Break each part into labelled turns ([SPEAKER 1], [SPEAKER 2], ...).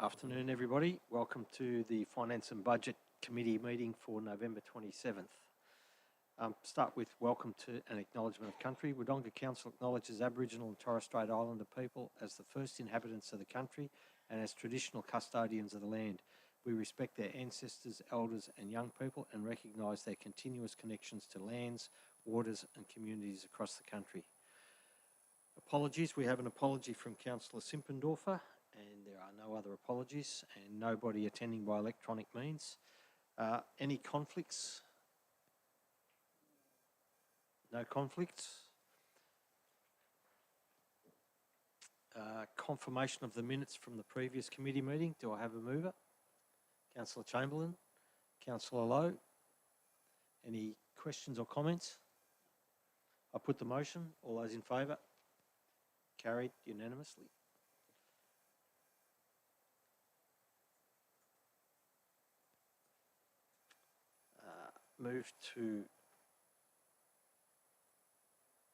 [SPEAKER 1] Afternoon, everybody. Welcome to the Finance and Budget Committee meeting for November 27th. Start with welcome to an acknowledgement of country. Wodonga Council acknowledges Aboriginal and Torres Strait Islander people as the first inhabitants of the country and as traditional custodians of the land. We respect their ancestors, elders and young people and recognise their continuous connections to lands, waters and communities across the country. Apologies. We have an apology from Councillor Simpendorfer, and there are no other apologies and nobody attending by electronic means. Any conflicts? No conflicts. Confirmation of the minutes from the previous committee meeting. Do I have a mover? Councillor Chamberlain. Councillor Lowe. Any questions or comments? I put the motion. All those in favour? Carried unanimously. Move to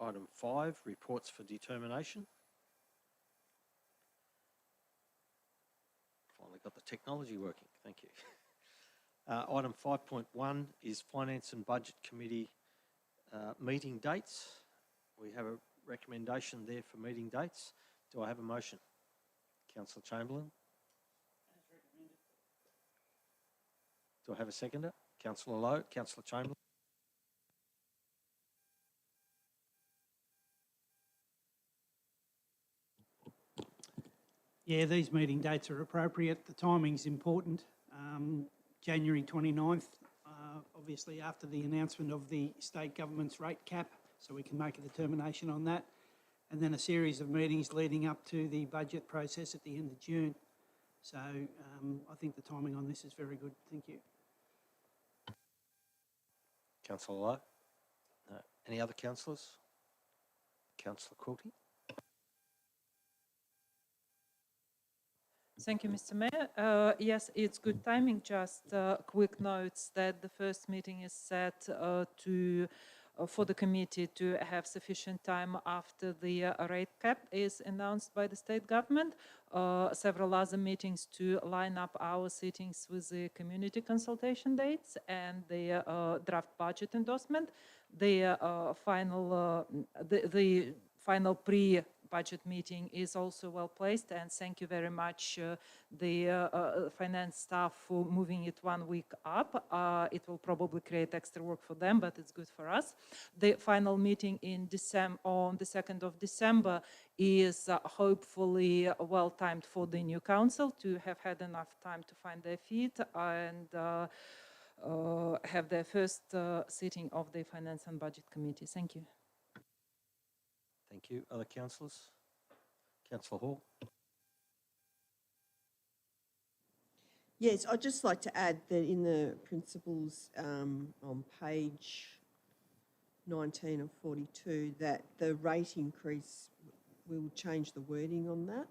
[SPEAKER 1] item 5, reports for determination. Finally got the technology working, thank you. Item 5.1 is Finance and Budget Committee meeting dates. We have a recommendation there for meeting dates. Do I have a motion? Councillor Chamberlain. As recommended. Do I have a seconder? Councillor Lowe. Councillor Chamberlain.
[SPEAKER 2] Yeah, these meeting dates are appropriate. The timing's important. January 29th, obviously after the announcement of the state government's rate cap, so we can make a determination on that. And then a series of meetings leading up to the budget process at the end of June. So I think the timing on this is very good. Thank you.
[SPEAKER 1] Councillor Lowe. No. Any other councillors? Councillor Quilty.
[SPEAKER 3] Thank you, Mr. Mayor. Yes, it's good timing. Just quick notes that the first meeting is set for the committee to have sufficient time after the rate cap is announced by the state government. Several other meetings to line up our sittings with the community consultation dates and the draft budget endorsement. The final pre-budget meeting is also well placed, and thank you very much the finance staff for moving it 1 week up. It will probably create extra work for them, but it's good for us. The final meeting in December, on the 2nd of December, is hopefully well timed for the new council to have had enough time to find their feet and have their first sitting of the Finance and Budget Committee. Thank you.
[SPEAKER 1] Thank you. Other councillors? Councillor Hall.
[SPEAKER 4] Yes, I'd just like to add that in the principles on page 19 of 42, that the rate increase, we'll change the wording on that.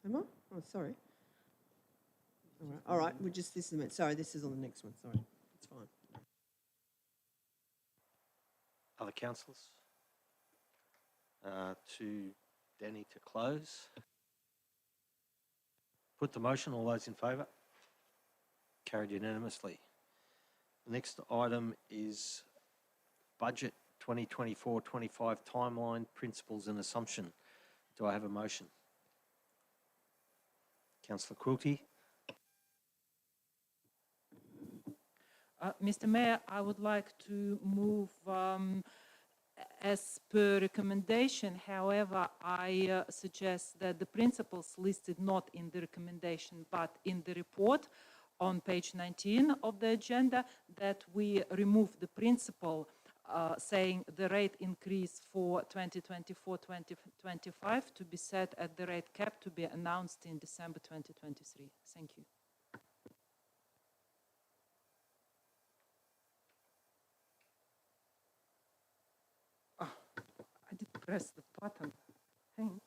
[SPEAKER 4] Am I? Oh, sorry. All right. We'll just this is a minute. Sorry, this is on the next one. Sorry, it's fine.
[SPEAKER 1] Other councillors? To Danny to close. Put the motion. All those in favour? Carried unanimously. The next item is Budget 2024-25 Timeline, Principles and Assumption. Do I have a motion? Councillor Quilty.
[SPEAKER 3] Mr. Mayor, I would like to move as per recommendation. However, I suggest that the principles listed not in the recommendation but in the report on page 19 of the agenda, that we remove the principle saying the rate increase for 2024-2025 to be set at the rate cap to be announced in December 2023. Thank you. I did press the button. Hang.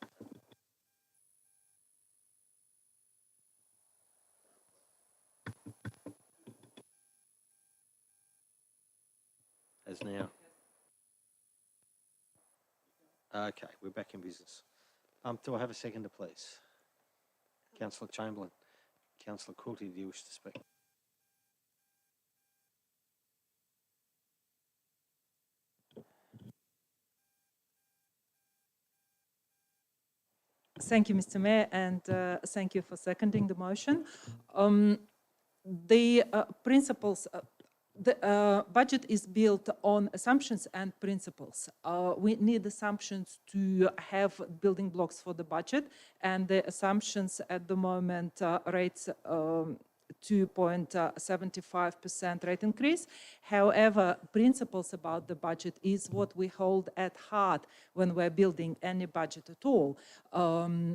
[SPEAKER 1] As now. Okay, we're back in business. Do I have a seconder, please? Councillor Chamberlain. Councillor Coulty, do you wish to speak?
[SPEAKER 3] Thank you, Mr. Mayor, and thank you for seconding the motion. The principles, the budget is built on assumptions and principles. We need assumptions to have building blocks for the budget, and the assumptions at the moment rates 2.75% rate increase. However, principles about the budget is what we hold at heart when we're building any budget at all,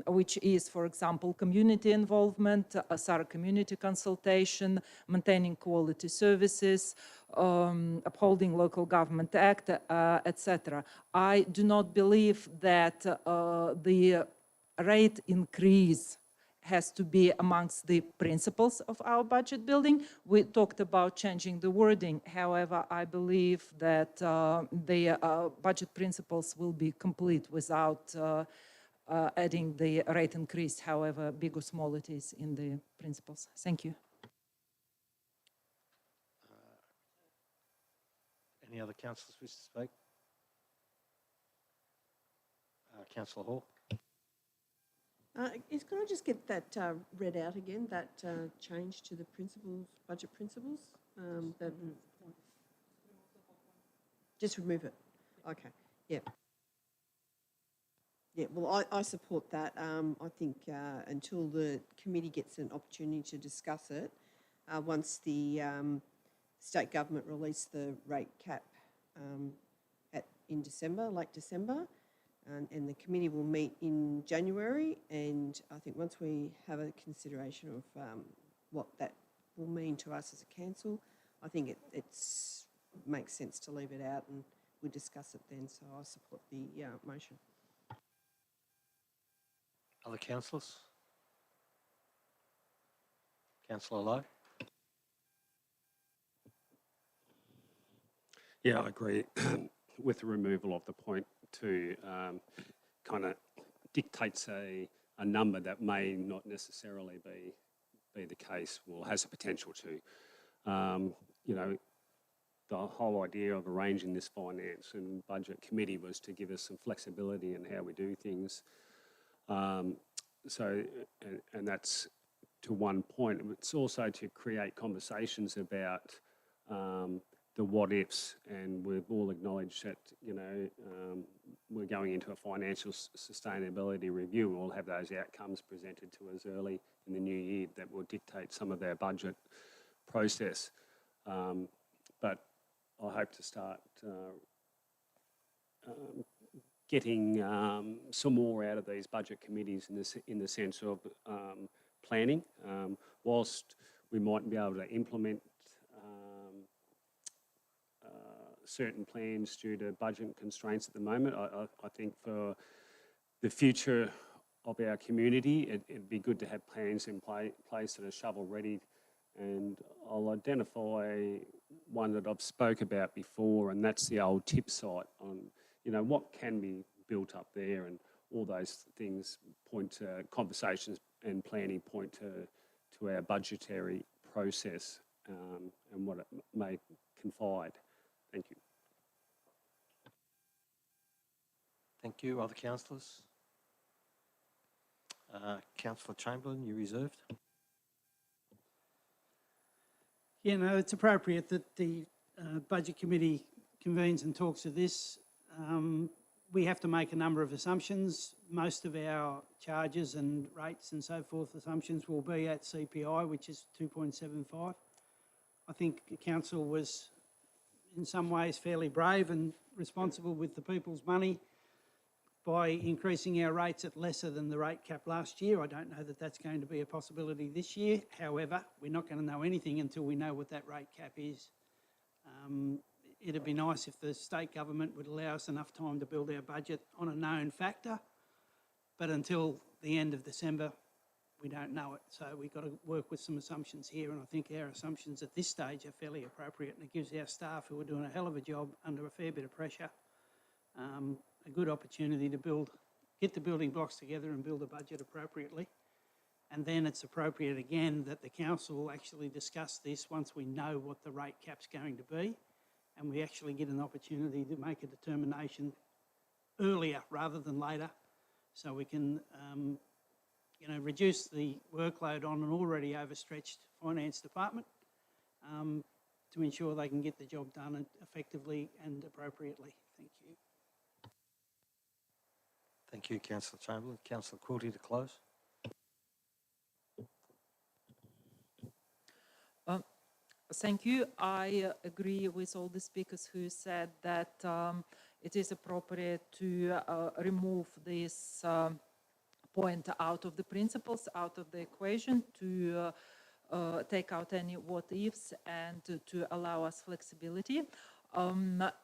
[SPEAKER 3] which is, for example, community involvement, thorough community consultation, maintaining quality services, upholding local government act, etc. I do not believe that the rate increase has to be amongst the principles of our budget building. We talked about changing the wording. However, I believe that the budget principles will be complete without adding the rate increase, however big or small it is in the principles. Thank you.
[SPEAKER 1] Any other councillors wish to speak? Councillor Hall.
[SPEAKER 4] Can I just get that read out again, that change to the principles, budget principles? Just remove it. Okay, yeah. Yeah, well, I support that. I think until the committee gets an opportunity to discuss it, once the state government release the rate cap in December, late December, and the committee will meet in January, and I think once we have a consideration of what that will mean to us as a council, I think it makes sense to leave it out and we'll discuss it then, so I support the motion.
[SPEAKER 1] Other councillors? Councillor Lowe?
[SPEAKER 5] Yeah, I agree with the removal of the point to kind of dictates a number that may not necessarily be the case, or has the potential to. You know, the whole idea of arranging this finance and budget committee was to give us some flexibility in how we do things. And that's to one point. It's also to create conversations about the what ifs, and we've all acknowledged that, you know, we're going into a financial sustainability review. We'll have those outcomes presented to us early in the new year that will dictate some of our budget process. But I hope to start getting some more out of these budget committees in the sense of planning. Whilst we mightn't be able to implement certain plans due to budget constraints at the moment, I think for the future of our community, it'd be good to have plans in place that are shovel ready. And I'll identify one that I've spoke about before, and that's the old tip site on, you know, what can be built up there, and all those things point to conversations and planning point to our budgetary process and what it may confide. Thank you.
[SPEAKER 1] Thank you. Other councillors? Councillor Chamberlain, you reserved?
[SPEAKER 2] Yeah, no, it's appropriate that the Budget Committee convenes and talks of this. We have to make a number of assumptions. Most of our charges and rates and so forth assumptions will be at CPI, which is 2.75. I think the council was in some ways fairly brave and responsible with the people's money by increasing our rates at lesser than the rate cap last year. I don't know that that's going to be a possibility this year. However, we're not going to know anything until we know what that rate cap is. It'd be nice if the state government would allow us enough time to build our budget on a known factor, but until the end of December, we don't know it. So we've got to work with some assumptions here, and I think our assumptions at this stage are fairly appropriate, and it gives our staff, who are doing a hell of a job under a fair bit of pressure, a good opportunity to get the building blocks together and build a budget appropriately. And then it's appropriate again that the council actually discuss this once we know what the rate cap's going to be, and we actually get an opportunity to make a determination earlier rather than later, so we can, reduce the workload on an already overstretched finance department, to ensure they can get the job done effectively and appropriately. Thank you.
[SPEAKER 1] Thank you, Councillor Chamberlain. Councillor Quilty to close.
[SPEAKER 3] Thank you. I agree with all the speakers who said that it is appropriate to remove this point out of the principles, out of the equation, to take out any what-ifs and to allow us flexibility.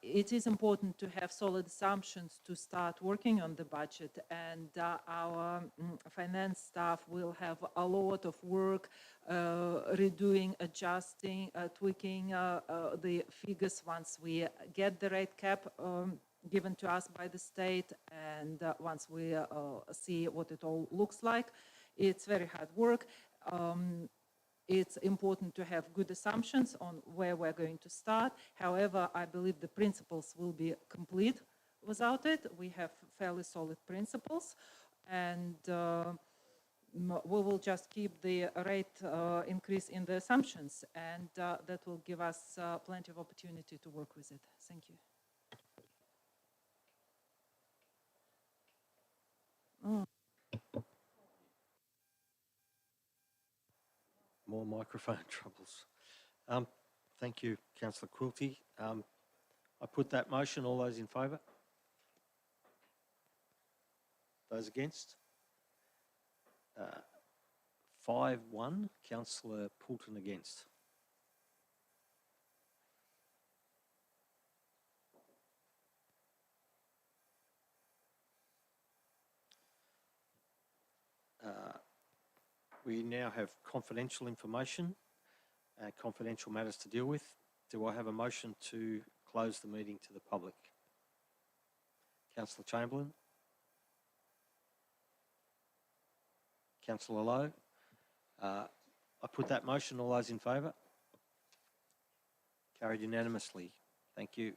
[SPEAKER 3] It is important to have solid assumptions to start working on the budget, and our finance staff will have a lot of work redoing, adjusting, tweaking the figures once we get the rate cap given to us by the state, and once we see what it all looks like. It's very hard work. It's important to have good assumptions on where we're going to start. However, I believe the principles will be complete without it. We have fairly solid principles, and we will just keep the rate increase in the assumptions, and that will give us plenty of opportunity to work with it. Thank you. Oh.
[SPEAKER 1] More microphone troubles. Thank you, Councillor Quilty. I put that motion. All those in favour? Those against? 5-1. Councillor Poulton against. We now have confidential information, confidential matters to deal with. Do I have a motion to close the meeting to the public? Councillor Chamberlain? Councillor Lowe? I put that motion. All those in favour? Carried unanimously. Thank you.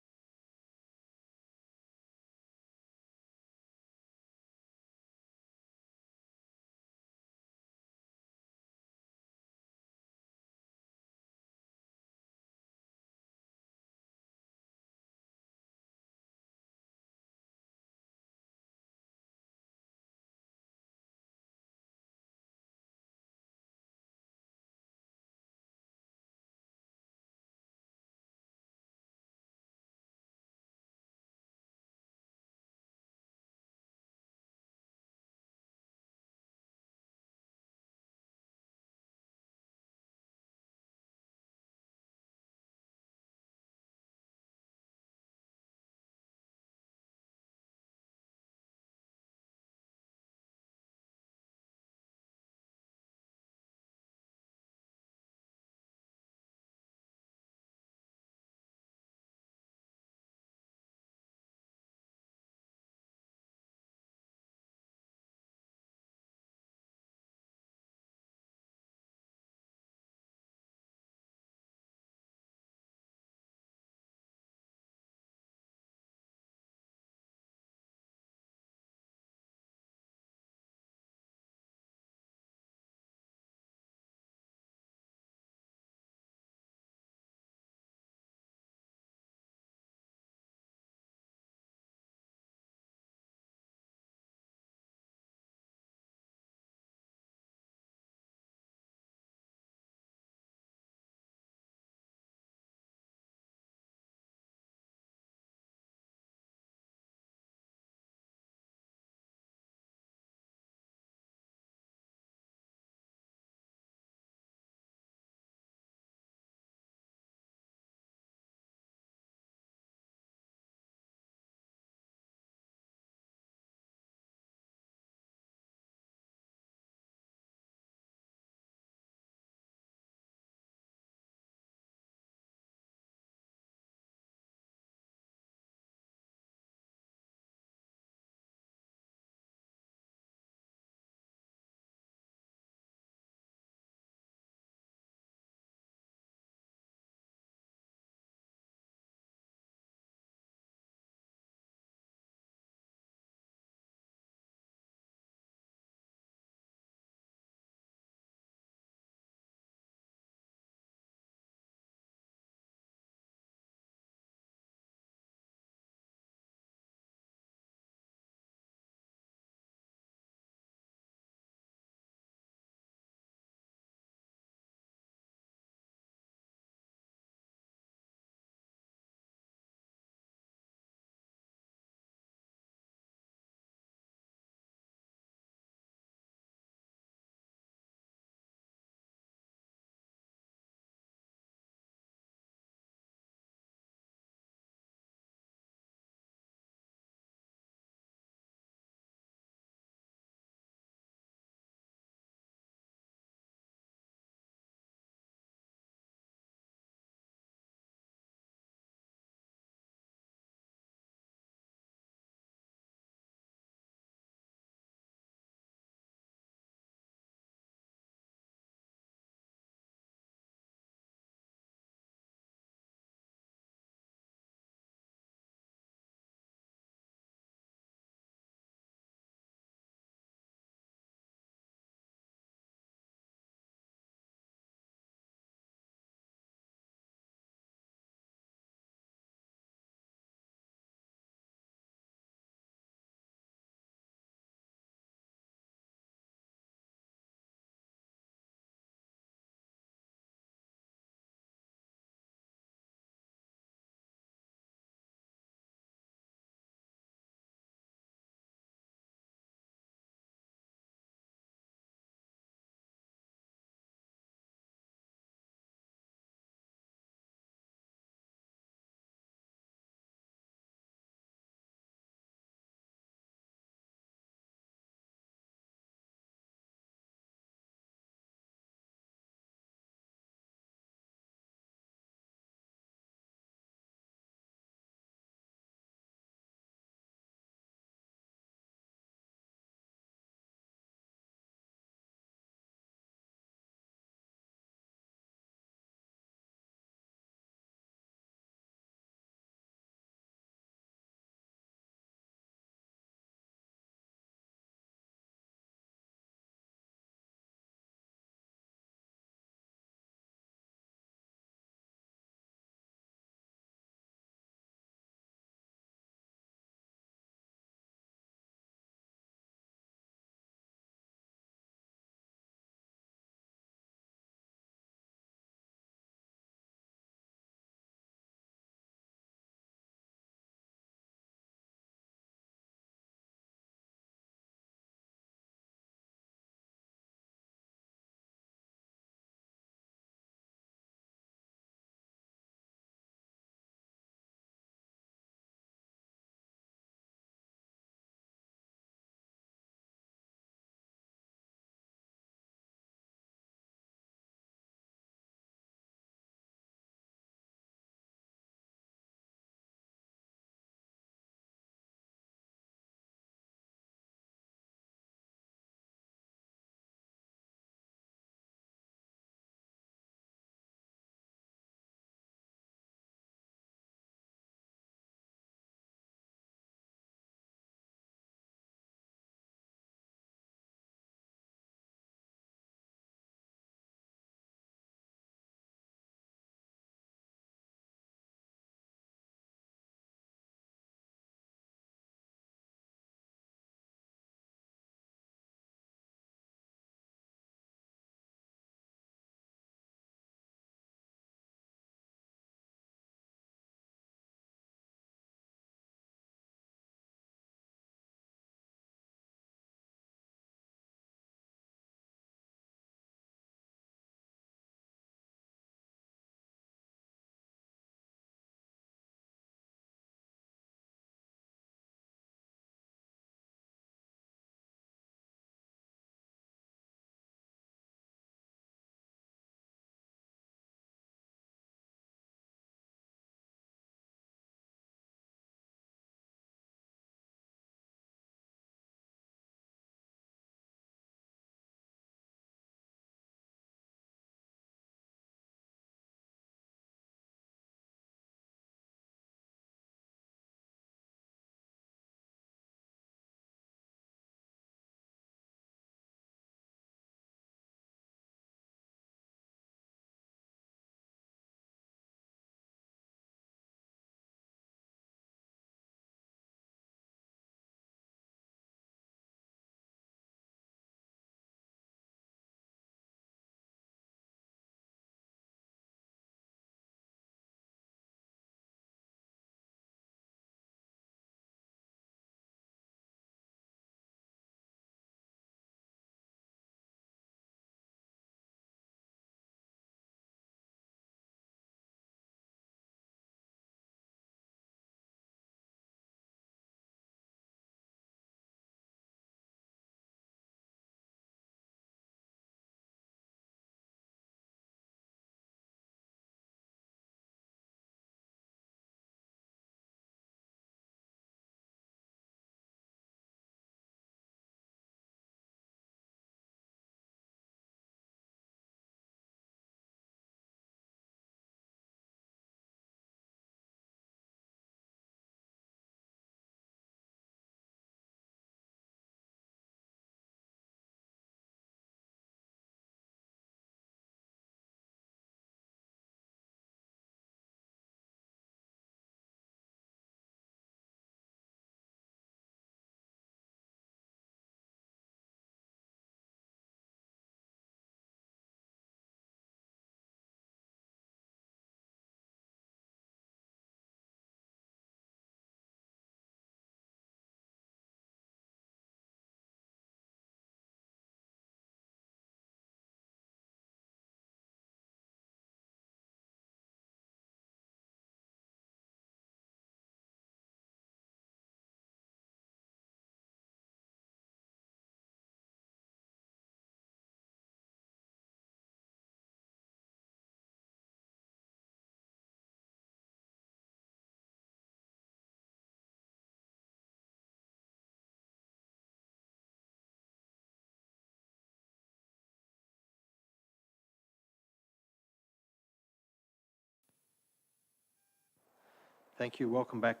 [SPEAKER 1] Thank you. Welcome back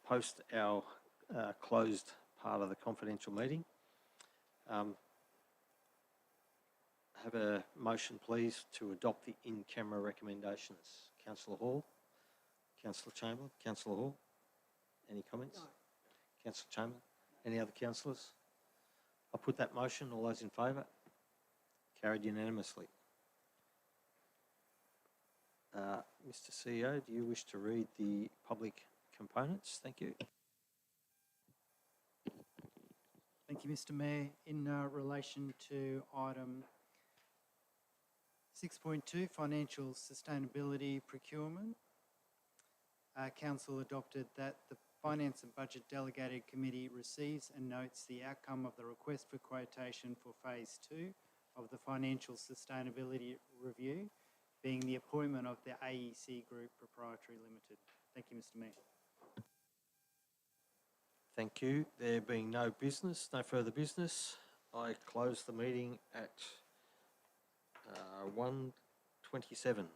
[SPEAKER 1] post our closed part of the confidential meeting. Have a motion, please, to adopt the in-camera recommendations. Councillor Hall, Councillor Chamberlain, Councillor Hall, any comments?
[SPEAKER 4] No.
[SPEAKER 1] Councillor Chamberlain, any other councillors? I'll put that motion. All those in favour? Carried unanimously. Mr. CEO, do you wish to read the public components? Thank you.
[SPEAKER 6] Thank you, Mr. Mayor. In relation to item 6.2, financial sustainability procurement, Council adopted that the Finance and Budget Delegated Committee receives and notes the outcome of the request for quotation for Phase 2 of the Financial Sustainability Review, being the appointment of the AEC Group Proprietary Limited. Thank you, Mr. Mayor.
[SPEAKER 1] Thank you. There being no further business, I close the meeting at 1:27.